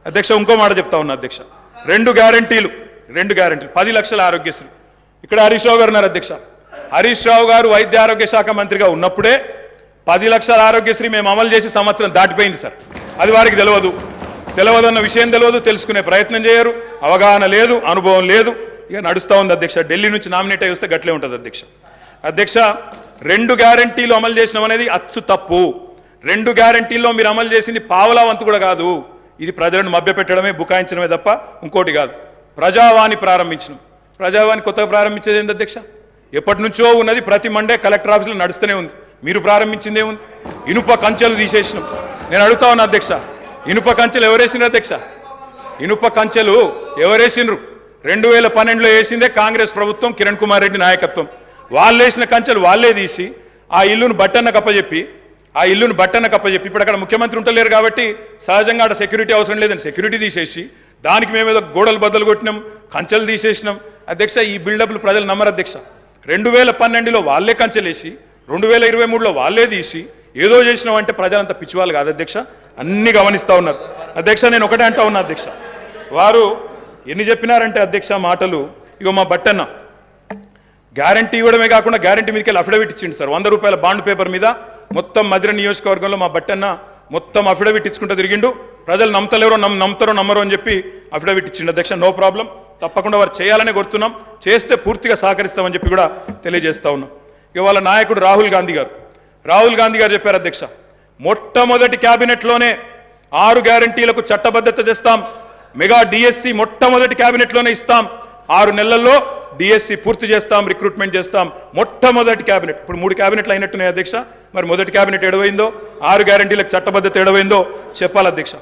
అధ్యక్ష ఇంకో మాట చెప్తా ఉన్నా అధ్యక్ష, రెండు గ్యారంటీలు 10 లక్షల ఆరోగ్యశ్రీ. ఇక్కడ హరీష్ రావు గారు ఉన్నారు అధ్యక్ష. హరీష్ రావు గారు వైద్య ఆరోగ్య శాఖ మంత్రిగా ఉన్నప్పుడే 10 లక్షల ఆరోగ్యశ్రీ మేము అమలు చేసి సంవత్సరం దాటిపోయింది సార్. అది వారికి తెలియదన్న విషయం తెలియదు, తెలుసుకునే ప్రయత్నం చేయరు, అవగాహన లేదు, అనుభవం లేదు, ఇక నడుస్తూ ఉంది అధ్యక్ష. ఢిల్లీ నుంచి నామినేట్ అయి వస్తే గట్లే ఉంటుంది అధ్యక్ష. 2 గ్యారంటీలు అమలు చేసినాం అనేది అచ్చు తప్పు. 2 గ్యారంటీల్లో మీరు అమలు చేసింది పావలా వంతు కూడా కాదు. ఇది ప్రజలను మభ్యపెట్టడమే, బుకాయించడమే తప్ప ఇంకోటి కాదు. ప్రజావాణి ప్రారంభించినాం. ప్రజావాణి కొత్తగా ప్రారంభించేది ఏంటి అధ్యక్ష? ఎప్పటి నుంచో ఉన్నది, ప్రతి మండే కలెక్టర్ ఆఫీసులో నడుస్తూనే ఉంది. మీరు ప్రారంభించిందే ఉంది. ఇనుప కంచెలు తీసేసినాం. నేను అడుగుతా ఉన్నా అధ్యక్ష, ఇనుప కంచెలు ఎవరేసినారు అధ్యక్ష? ఇనుప కంచెలు ఎవరేసినారు? 2012లో వేసిందే కాంగ్రెస్ ప్రభుత్వం, కిరణ్ కుమార్ రెడ్డి నాయకత్వం. వాళ్ళు వేసిన కంచెలు వాళ్ళే తీసి ఆ ఇల్లును బట్టన్న కప్పచెప్పి ఇప్పుడు అక్కడ ముఖ్యమంత్రి ఉంటలేరు కాబట్టి సహజంగా అక్కడ సెక్యూరిటీ అవసరం లేదని సెక్యూరిటీ తీసేసి దానికి మేమేదో గోడలు బద్దలు కొట్టినాం, కంచెలు తీసేసినాం. అధ్యక్ష, ఈ బిల్డప్లు ప్రజలు నమ్మరు అధ్యక్ష. 2012లో వాళ్ళే కంచెలేసి 2023లో వాళ్ళే తీసి ఏదో చేసినాం అంటే ప్రజలంతా పిచ్చివాళ్ళు కాదు అధ్యక్ష, అన్ని గమనిస్తూ ఉన్నారు అధ్యక్ష. నేను ఒకటే అంటా ఉన్నా అధ్యక్ష, వారు ఎన్ని చెప్పినారంటే అధ్యక్ష మాటలు, ఇగో మా బట్టన్న గ్యారంటీ ఇవ్వడమే కాకుండా గ్యారంటీ మీదకి వెళ్ళి అఫిడవిట్ ఇచ్చిండు సార్. 100 రూపాయల బాండ్ పేపర్ మీద మొత్తం మధిర నియోజకవర్గంలో మా బట్టన్న మొత్తం అఫిడవిట్ ఇచ్చుకుంటూ తిరిగిండు. ప్రజలు నమ్మతలేరో నమ్ముతారో నమ్మరో అని చెప్పి అఫిడవిట్ ఇచ్చిండు అధ్యక్ష. నో ప్రాబ్లం, తప్పకుండా వారు చేయాలనే కోరుతున్నాం, చేస్తే పూర్తిగా సహకరిస్తామని చెప్పి కూడా తెలియజేస్తా ఉన్నాం. ఇక వాళ్ళ నాయకుడు రాహుల్ గాంధీ గారు చెప్పారు అధ్యక్ష, మొట్టమొదటి క్యాబినెట్లోనే 6 గ్యారంటీలకు చట్టబద్ధత తెస్తాం, మెగా డిఎస్సి మొట్టమొదటి క్యాబినెట్లోనే ఇస్తాం, 6 నెలల్లో డిఎస్సి పూర్తి చేస్తాం, రిక్రూట్మెంట్ చేస్తాం. మొట్టమొదటి క్యాబినెట్. ఇప్పుడు 3 క్యాబినెట్లు అయినట్టున్నాయి అధ్యక్ష. మరి మొదటి క్యాబినెట్ ఎడవైందో, 6 గ్యారంటీలకు చట్టబద్ధత ఎడవైందో చెప్పాలి అధ్యక్ష.